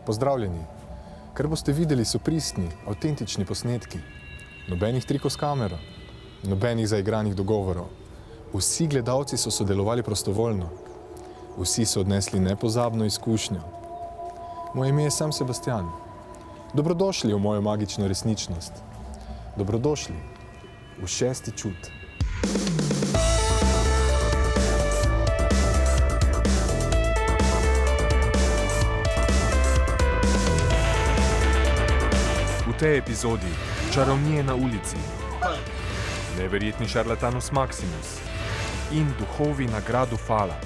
Pozdravljeni. Kar boste videli, so pristni, avtentični posnetki. Nobenih trikov s kamero, nobenih zaigranih dogovorov. Vsi gledalci so sodelovali prostovoljno. Vsi so odnesli nepozabno izkušnjo. Moje ime je sam Sebastian. Dobrodošli v mojo magično resničnost. Dobrodošli v šesti čut. V tej epizodi čarovnije na ulici, neverjetni šarlatanus Maximus in duhovi na gradu Fala.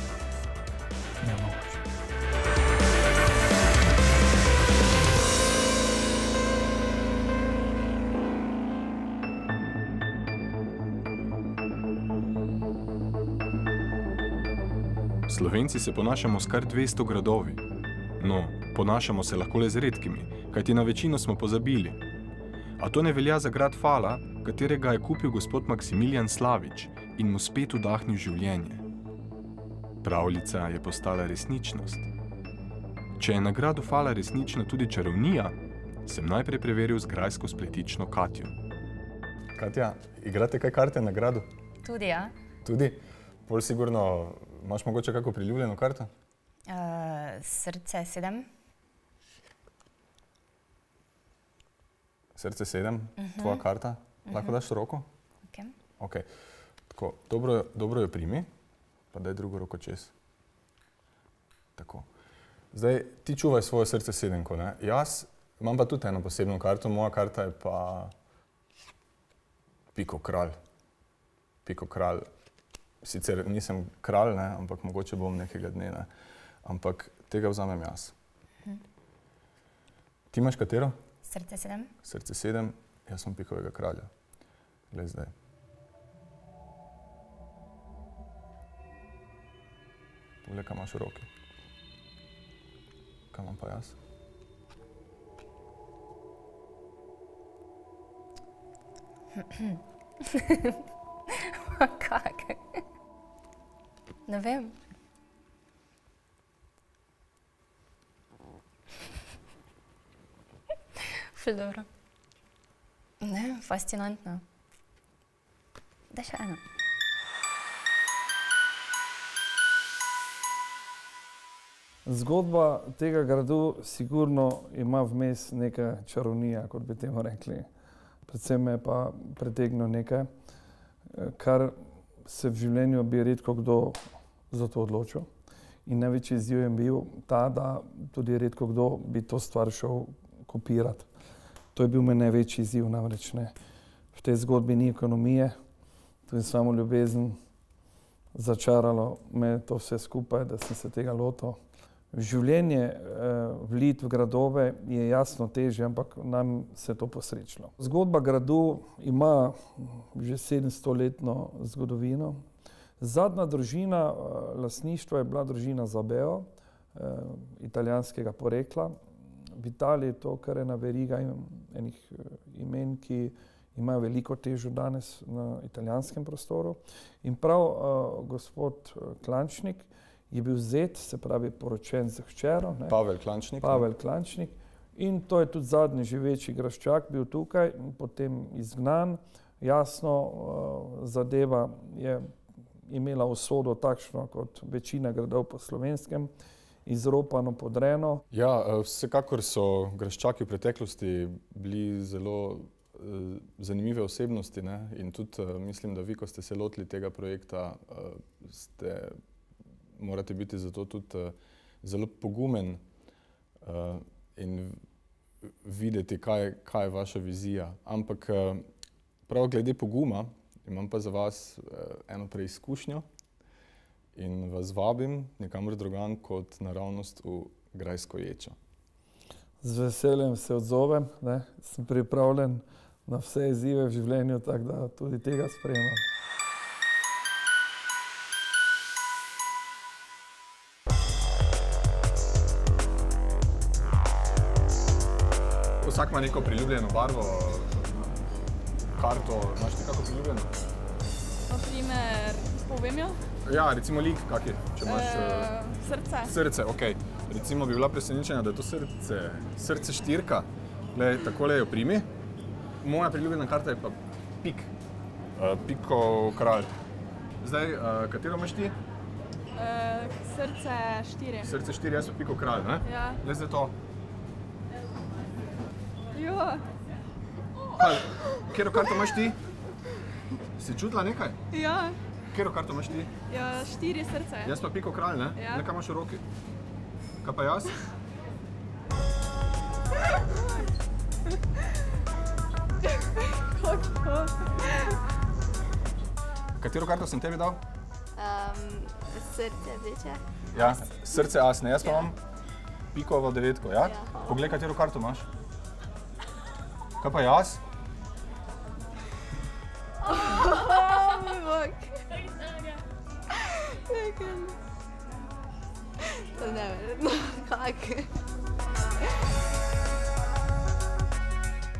Slovenci se ponašamo s kar 200 gradovi. No, ponašamo se lahko le z redkimi, kajti na večino smo pozabili. A to ne velja za grad Fala, katerega je kupil gospod Maksimilijan Slavič in mu spet vdahnil življenje. Pravljica je postala resničnost. Če je na gradu Fala resnična tudi čarovnija, sem najprej preveril z grajsko spletično Katjo. Katja, igrate kaj karte na gradu? Tudi, ja. Tudi? Bolj sigurno, imaš mogoče kako priljubljeno karto? Srce 7. Srce 7, tvoja karta. Lahko daš roko? Ok. Tako, dobro jo primi, pa daj drugo roko čez. Tako. Zdaj, ti čuvaj svoje srce 7, ne? Jaz imam pa tudi eno posebno karto, moja karta je pa Piko kralj. Piko kralj. Sicer nisem kralj, ne, ampak mogoče bom nekega dne, ne. Ampak tega vzamem jaz. Ti imaš katero? Srce 7. Srce 7, jaz sem Pikovega kralja. Glej zdaj. Poglej, kaj imaš v roki. Kaj imam pa jaz? Kak? Ne vem. Ful dobro. Ne, fascinantno. Daj še eno. Zgodba tega gradu sigurno ima vmes neka čarovnija, kot bi temu rekli. Predvsem me pa pritegnilo nekaj, kar se v življenju bi redko kdo za to odločil. In največji izziv je bil ta, da tudi redko kdo bi to stvar šel kopirati. To je bil moj največji izziv, namreč ne. V tej zgodbi ni ekonomije, to je samo ljubezen. Začaralo me to vse skupaj, da sem se tega lotil. Življenje vlit v gradove je jasno težje, ampak nam se to posrečilo. Zgodba gradu ima že 700-letno zgodovino. Zadnja družina lastništva je bila družina Zabeo, italijanskega porekla. V Italiji je to kar ena veriga enih imen, ki imajo veliko težo danes na italijanskem prostoru. In prav gospod Klančnik je bil zet, se pravi poročen z hčero. Pavel Klančnik. Pavel Klančnik. In to je tudi zadnji živeči graščak bil tukaj, potem izgnan. Jasno, zadeva je imela usodo takšno kot večina gradov po Slovenskem, izropano, podreno. Ja, vsekakor so graščaki v preteklosti bili zelo zanimive osebnosti, ne? In tudi mislim, da vi, ko ste se lotili tega projekta, morate biti zato tudi zelo pogumen in videti, kaj je vaša vizija. Ampak prav glede poguma imam pa za vas eno preizkušnjo in vas vabim nikamor drugam kot naravnost v Grajsko ječo. Z veseljem se odzovem, ne? Sem pripravljen na vse izzive v življenju, tako da tudi tega sprejemam. Vsak ima neko priljubljeno barvo, karto, imaš ti kako priljubljeno? Naprimer, povem jo? Ja, recimo lik, kak je, če imaš... Srce. Srce, okej. recimo bi bila presenečena, da je to srce štirka. Glej, takole jo primi. Moja priljubljena karta je pa pik. Pikov kralj. Zdaj, katero imaš ti? Srce 4. Srce 4, jaz pa pikov kralj, ne? Ja. Glej zdaj to. Jo. Kaj, katero karto imaš ti? Si čutila nekaj? Ja. Katero karto imaš ti? Ja, 4 srce. Jaz pa pikov kralj, ne? Ja. Nekaj imaš v roki. Kaj pa jaz? Kako? Katero karto sem tebi dal? Srce večje. Ja, srce as, ne, jaz pa imam pikovo devetko, ja? Ja. Poglej, katero karto imaš. Kaj pa jaz? Moj bog. To je neverjetno. Kak?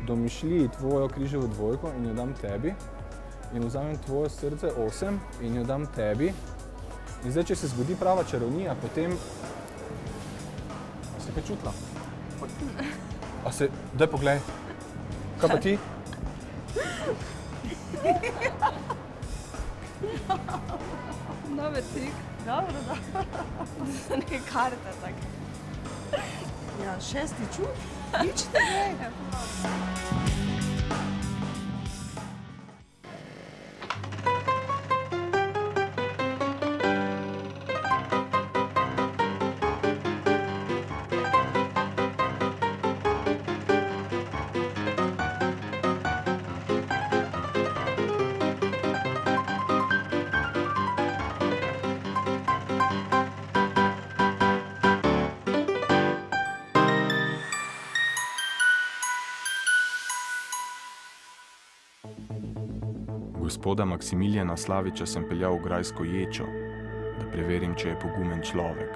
Domišlji tvojo križevo dvojko in jo dam tebi. In vzamem tvoje srce 8 in jo dam tebi. In zdaj, če se zgodi prava čarovnija, potem... A si kaj čutila? A se... Daj poglej. Kaj pa ti? Dober trik. Dobro, da. Za neke karte tak. Ja, 6. čut, nič ne gre. Gospoda Maksimilijana Slaviča sem peljal v grajsko ječo, da preverim, če je pogumen človek.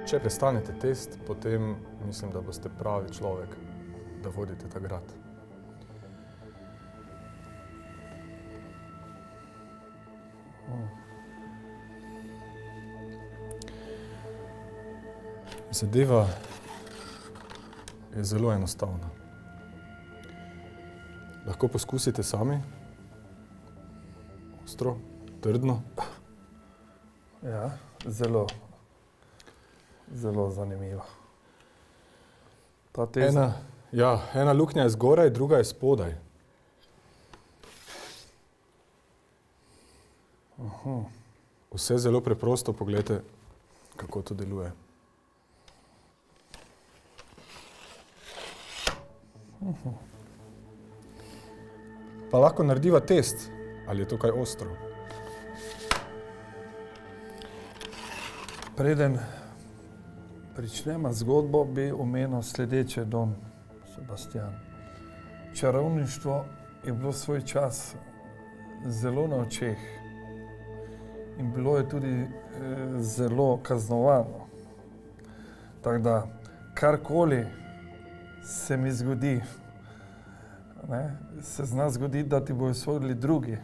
Če prestanete test, potem mislim, da boste pravi človek, da vodite ta grad. Zadeva je zelo enostavna. Lahko poskusite sami. Ostro, trdno. Ja, zelo zanimivo. Ta test... Ena luknja je zgoraj, druga je spodaj. Vse zelo preprosto, poglejte, kako to deluje. Pa lahko narediva test, ali je to kaj ostro. Preden pričnemo zgodbo, bi omenil sledeče, Don Sebastian. Čarovništvo je bilo svoj čas zelo na očeh in bilo je tudi zelo kaznovano. Tako da, karkoli se mi zgodi, se zna zgoditi, da ti bojo sodili drugi.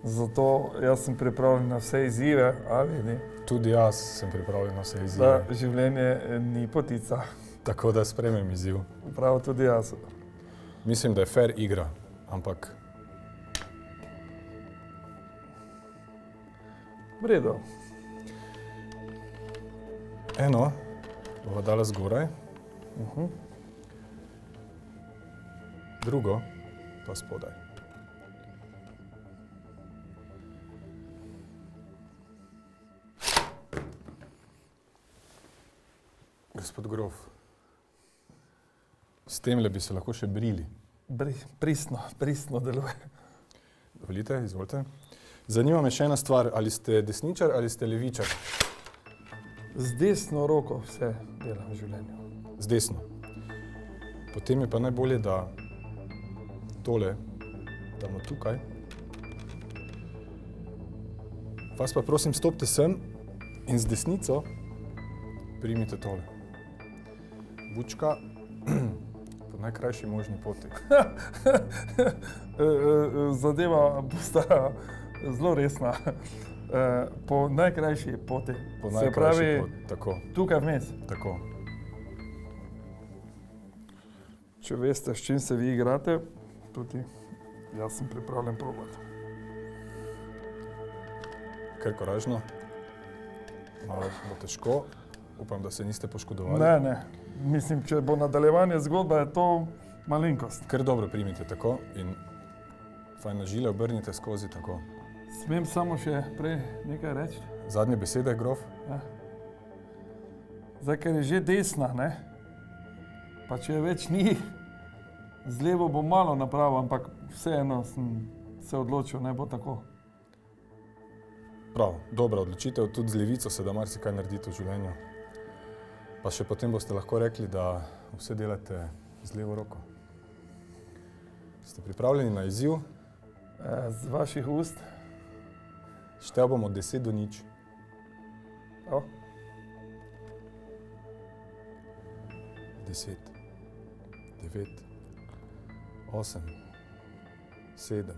Zato jaz sem pripravljen na vse izzive, ali Tudi jaz sem pripravljen na vse izzive. da življenje ni potica. Tako da sprejmem izziv. Prav tudi jaz. Mislim, da je fair igra, ampak V redu. eno bova dala zgoraj, drugo pa spodaj. Gospod grof, s temle bi se lahko še brili. Pristno deluje. Dovolite, izvolite. Zanima me še ena stvar, ali ste desničar ali ste levičar? Z desno roko vse delam v življenju. Z desno. Potem je pa najbolje, da tole damo tukaj. Vas pa prosim, stopite sem in z desnico primite tole. Bučka po najkrajši možni poti. Zadeva postaja zelo resna. Po najkrajši poti. Po Se najkrajši pravi, poti, tako, tukaj vmes. tako. Če veste, s čim se vi igrate, tudi jaz sem pripravljen probati. Ker koražno, malo bo težko, upam, da se niste poškodovali. Ne. Mislim, če bo nadaljevanje zgodba, je to malenkost. Ker dobro primite tako in fajn na žile obrnite skozi tako. Smem samo še prej nekaj reči? Zadnje besede, grof? Ja. Zdaj, ker je že desna, ne? Pa če je več ni, z levo bom malo napravil, ampak vseeno sem se odločil, ne bo tako. Prav, dobra odločitev, tudi z levico se da marsikaj narediti v življenju. Pa še potem boste lahko rekli, da vse delate z levo roko. Ste pripravljeni na izziv? Z vaših ust. Štel bom od 10 do 0. O. 10, 9, 8, 7,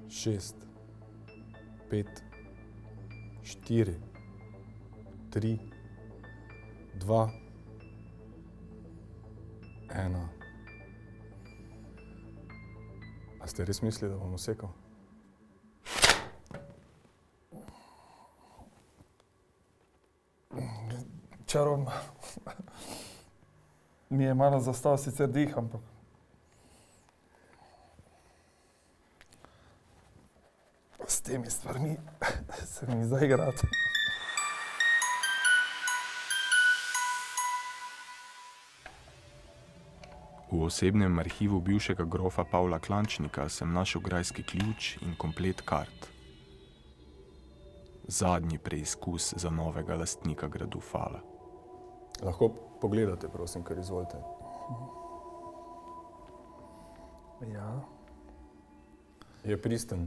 6, 5, 4, 3, 2, 1. A ste res mislili, da bom usekal? Čarobno. Mi je malo zastal sicer dih, ampak s temi stvarmi se mi zdaj igrati. V osebnem arhivu bivšega grofa Pavla Klančnika sem našel grajski ključ in komplet kart. Zadnji preizkus za novega lastnika gradu Fala. Lahko pogledate, prosim, kar izvolite. Ja. Je pristen?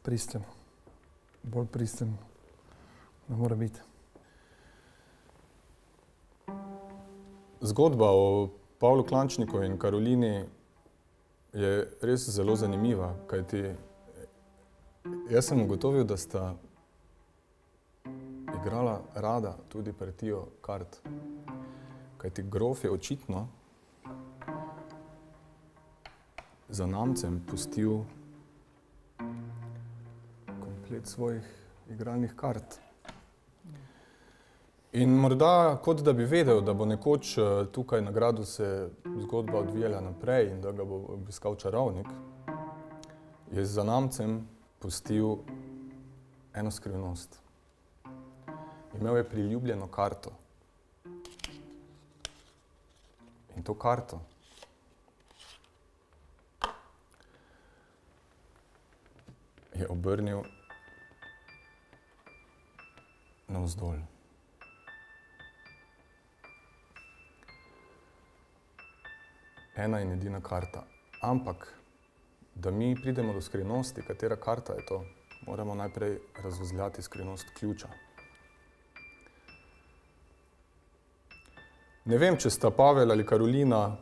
Pristen. Bolj pristen ne mora biti. Zgodba o Pavlu Klančniku in Karolini je res zelo zanimiva, kajti jaz sem ugotovil, da sta igrala rada tudi partijo kart. Kajti grof je očitno zanamcem pustil komplet svojih igralnih kart. In morda, kot da bi vedel, da bo nekoč tukaj na gradu se zgodba odvijala naprej in da ga bo obiskal čarovnik, je zanamcem pustil eno skrivnost. Imel je priljubljeno karto. In to karto je obrnil navzdol. Ena in edina karta. Ampak, da mi pridemo do skrivnosti, katera karta je to, moramo najprej razvozljati skrivnost ključa. Ne vem, če sta Pavel ali Karolina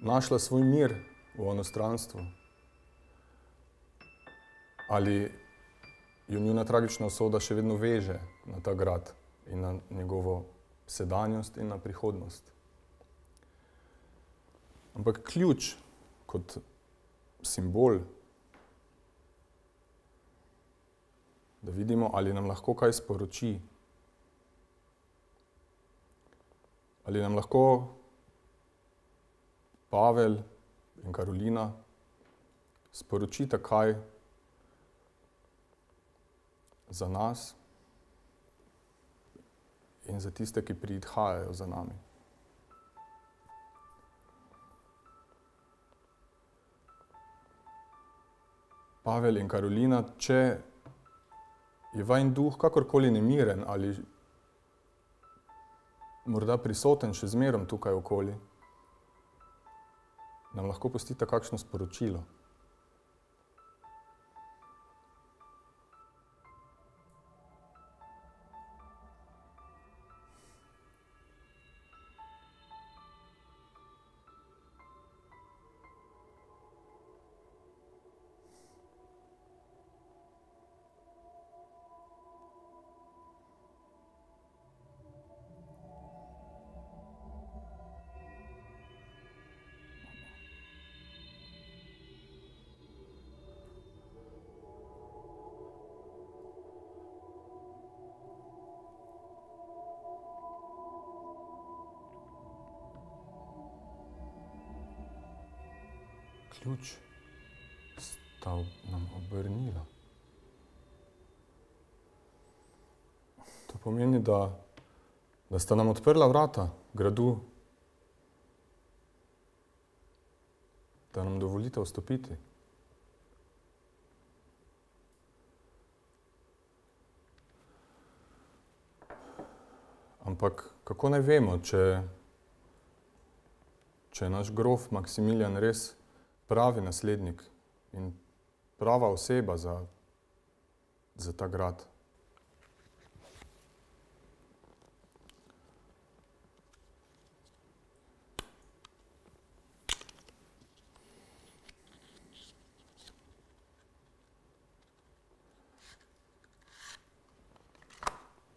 našla svoj mir v onostranstvu ali jo njuna tragična usoda še vedno veže na ta grad in na njegovo sedanjost in na prihodnost. Ampak ključ kot simbol, da vidimo, ali nam lahko kaj sporoči, ali nam lahko Pavel in Karolina sporočita kaj za nas in za tiste, ki prihajajo za nami. Pavel in Karolina, če je vajin duh kakorkoli nemiren ali morda prisoten še zmerom tukaj okoli, nam lahko pustita kakšno sporočilo. Ključ sta nam obrnila. To pomeni, da sta nam odprla vrata gradu, da nam dovolite vstopiti. Ampak kako naj vemo, če je naš grof Maksimilijan res pravi naslednik in prava oseba za ta grad?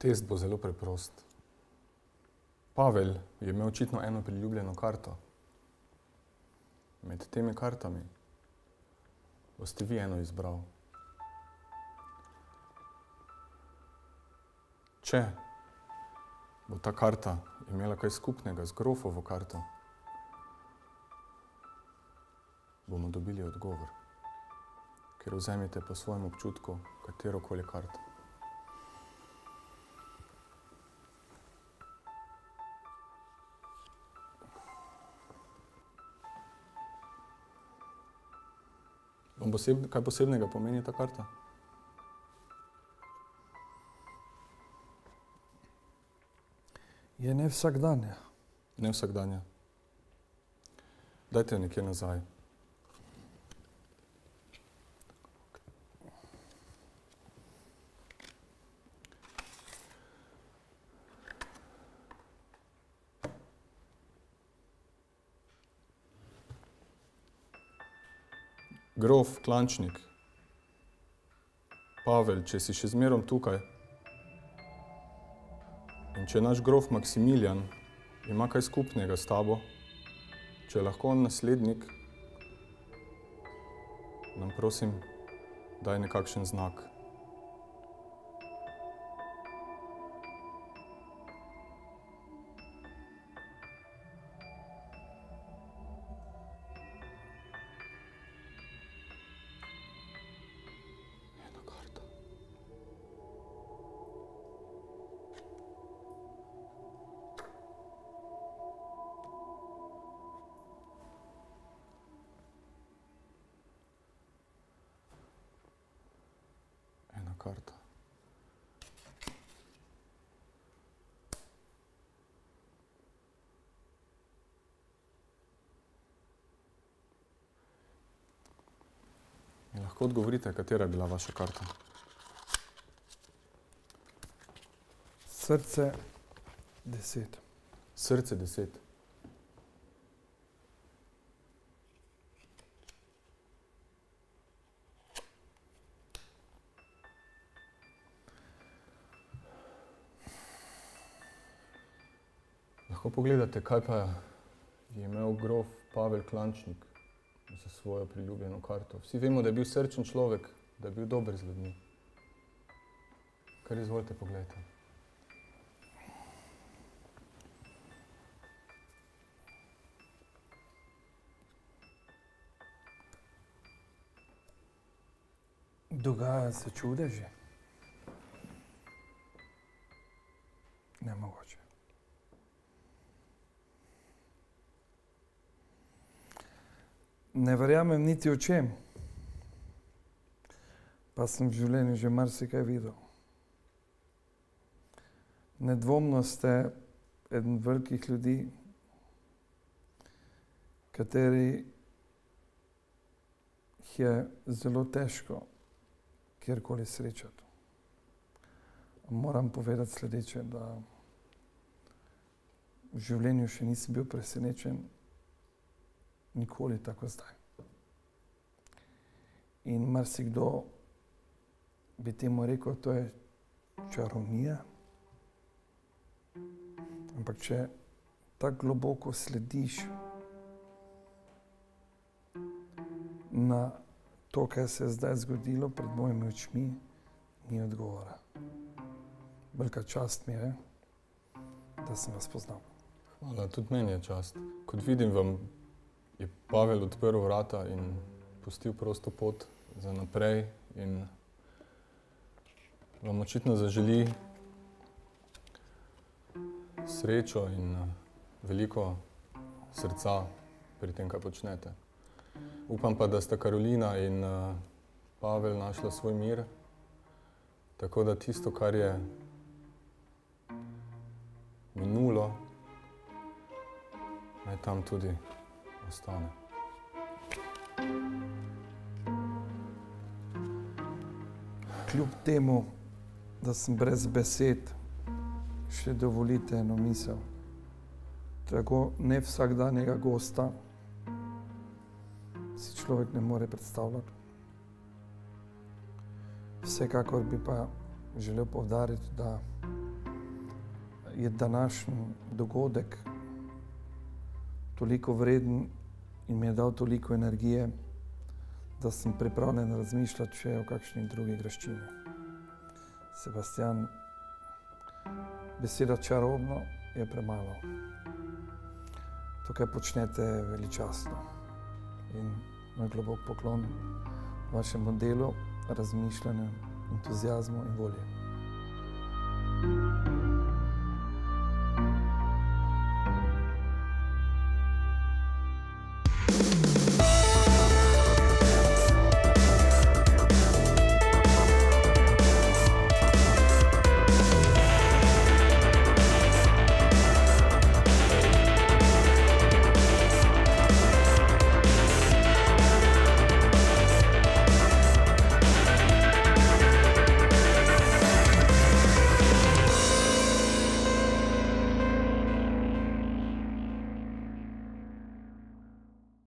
Test bo zelo preprost. Pavel je imel očitno eno priljubljeno karto. Med temi kartami boste vi eno izbral. Če bo ta karta imela kaj skupnega z grofovo karto, bomo dobili odgovor, ker vzemite po svojem občutku katerokoli karto. Kaj posebnega pomeni ta karta? Je nevsakdanja. Nevsakdanja. Dajte jo nekje nazaj. Grof Klančnik, Pavel, če si še zmerom tukaj in če naš grof Maksimilijan ima kaj skupnega s tabo, če je lahko on naslednik, nam prosim daj nekakšen znak. Karta. In lahko odgovorite, katera je bila vaša karta? Srce 10. Srce 10. Lahko pogledate, kaj pa je imel grof Pavel Klančnik za svojo priljubljeno karto. Vsi vemo, da je bil srčen človek, da je bil dober z ljudmi. Kar izvolite, pogledajte. Dogaja se čudeže. Nemogoče. Ne verjamem niti o čem, pa sem v življenju že marsikaj videl. Nedvomno ste eden velikih ljudi, kateri je zelo težko kjerkoli srečati. Moram povedati sledeče, da v življenju še nisem bil presenečen nikoli tako zdaj. In marsikdo bi temu rekel, to je čarovnija. Ampak če tako globoko slediš na to, kaj se je zdaj zgodilo pred mojimi očmi, ni odgovora. Velika čast mi je, da sem vas poznal. Hvala, tudi meni je čast. Kot vidim, vam je Pavel odprl vrata in pustil prosto pot za naprej in vam očitno zaželi srečo in veliko srca pri tem, kaj počnete. Upam pa, da sta Karolina in Pavel našla svoj mir, tako da tisto, kar je minulo, naj tam tudi ostane. Kljub temu, da sem brez besed, še dovolite eno misel. Tako ne vsakdanjega gosta si človek ne more predstavljati. Vsekakor bi pa želel poudariti, da je današnji dogodek toliko vreden in mi je dal toliko energije, da sem pripravljen razmišljati še o kakšni drugi graščini. Sebastian, beseda čarobno je premalo. To, kaj počnete, je veličastno. In moj globok poklon vašemu delu, razmišljanju, entuziazmu in volji.